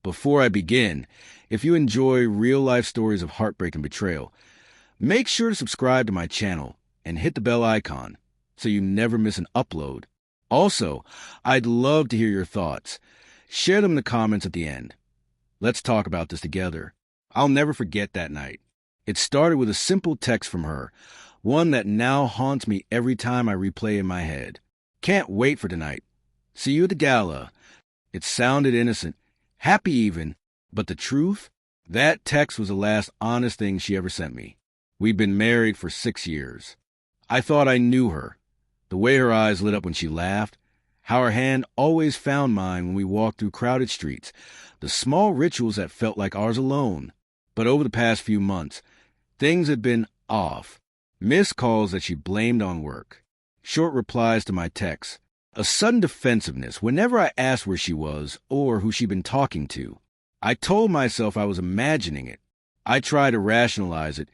Before I begin, if you enjoy real-life stories of heartbreak and betrayal, make sure to subscribe to my channel and hit the bell icon so you never miss an upload. Also, I'd love to hear your thoughts. Share them in the comments at the end. Let's talk about this together. I'll never forget that night. It started with a simple text from her, one that now haunts me every time I replay in my head. Can't wait for tonight. See you at the gala. It sounded innocent, happy even, but the truth? That text was the last honest thing she ever sent me. We'd been married for 6 years. I thought I knew her. The way her eyes lit up when she laughed, how her hand always found mine when we walked through crowded streets, the small rituals that felt like ours alone. But over the past few months, things had been off. Missed calls that she blamed on work. Short replies to my texts. A sudden defensiveness whenever I asked where she was or who she'd been talking to. I told myself I was imagining it. I tried to rationalize it,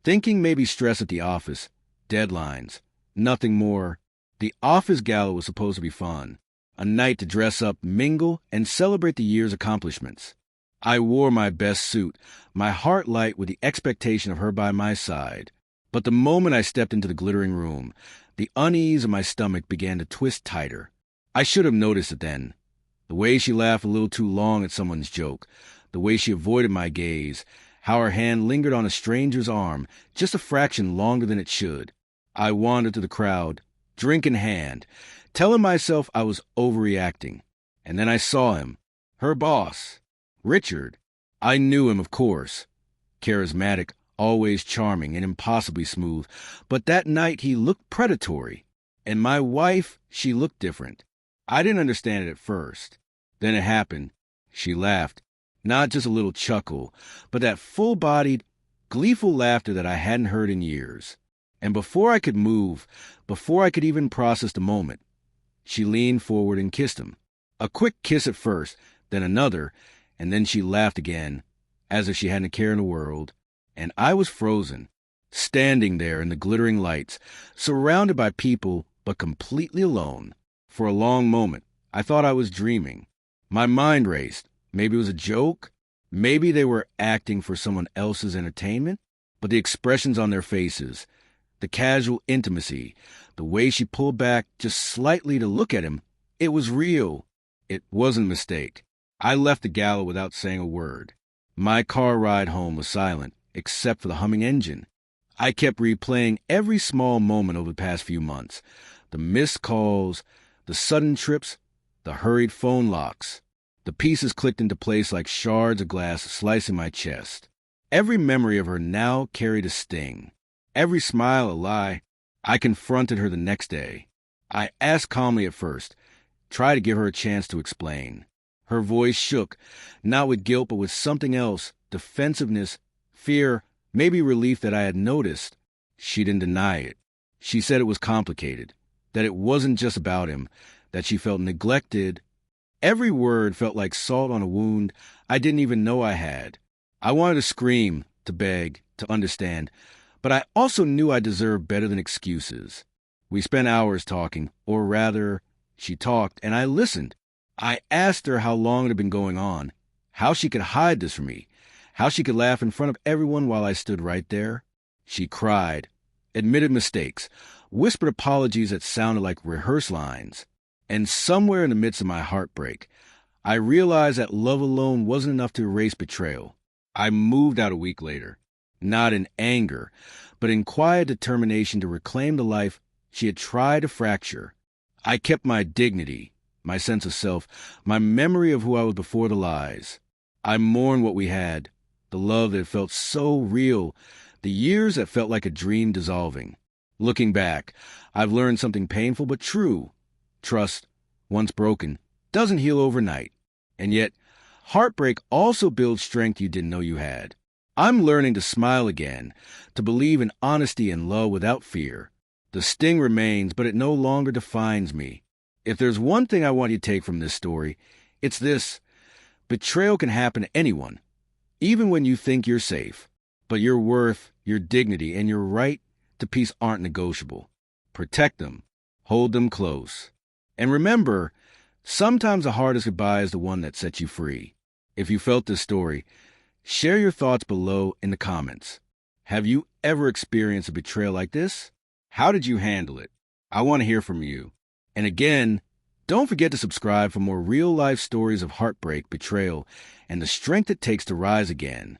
thinking maybe stress at the office, deadlines, nothing more. The office gala was supposed to be fun, a night to dress up, mingle, and celebrate the year's accomplishments. I wore my best suit, my heart light with the expectation of her by my side. But the moment I stepped into the glittering room, the unease of my stomach began to twist tighter. I should have noticed it then. The way she laughed a little too long at someone's joke, the way she avoided my gaze, how her hand lingered on a stranger's arm just a fraction longer than it should. I wandered to the crowd, drink in hand, telling myself I was overreacting. And then I saw him, her boss, Richard. I knew him, of course. Charismatic, always charming and impossibly smooth, but that night he looked predatory. And my wife, she looked different. I didn't understand it at first. Then it happened. She laughed. Not just a little chuckle, but that full-bodied, gleeful laughter that I hadn't heard in years. And before I could move, before I could even process the moment, she leaned forward and kissed him. A quick kiss at first, then another, and then she laughed again, as if she hadn't a care in the world. And I was frozen, standing there in the glittering lights, surrounded by people, but completely alone. For a long moment, I thought I was dreaming. My mind raced. Maybe it was a joke. Maybe they were acting for someone else's entertainment. But the expressions on their faces, the casual intimacy, the way she pulled back just slightly to look at him, it was real. It wasn't a mistake. I left the gala without saying a word. My car ride home was silent, except for the humming engine. I kept replaying every small moment over the past few months. The missed calls, the sudden trips, the hurried phone locks. The pieces clicked into place like shards of glass slicing my chest. Every memory of her now carried a sting. Every smile a lie. I confronted her the next day. I asked calmly at first, tried to give her a chance to explain. Her voice shook, not with guilt but with something else, defensiveness, fear, maybe relief that I had noticed. She didn't deny it. She said it was complicated, that it wasn't just about him, that she felt neglected. Every word felt like salt on a wound I didn't even know I had. I wanted to scream, to beg, to understand, but I also knew I deserved better than excuses. We spent hours talking, or rather, she talked and I listened. I asked her how long it had been going on, how she could hide this from me, how she could laugh in front of everyone while I stood right there. She cried, admitted mistakes, whispered apologies that sounded like rehearsed lines. And somewhere in the midst of my heartbreak, I realized that love alone wasn't enough to erase betrayal. I moved out a week later, not in anger, but in quiet determination to reclaim the life she had tried to fracture. I kept my dignity, my sense of self, my memory of who I was before the lies. I mourned what we had, the love that felt so real, the years that felt like a dream dissolving. Looking back, I've learned something painful but true. Trust, once broken, doesn't heal overnight. And yet, heartbreak also builds strength you didn't know you had. I'm learning to smile again, to believe in honesty and love without fear. The sting remains, but it no longer defines me. If there's one thing I want you to take from this story, it's this. Betrayal can happen to anyone, even when you think you're safe. But your worth, your dignity, and your right to peace aren't negotiable. Protect them. Hold them close. And remember, sometimes the hardest goodbye is the one that sets you free. If you felt this story, share your thoughts below in the comments. Have you ever experienced a betrayal like this? How did you handle it? I want to hear from you. And again, don't forget to subscribe for more real-life stories of heartbreak, betrayal, and the strength it takes to rise again.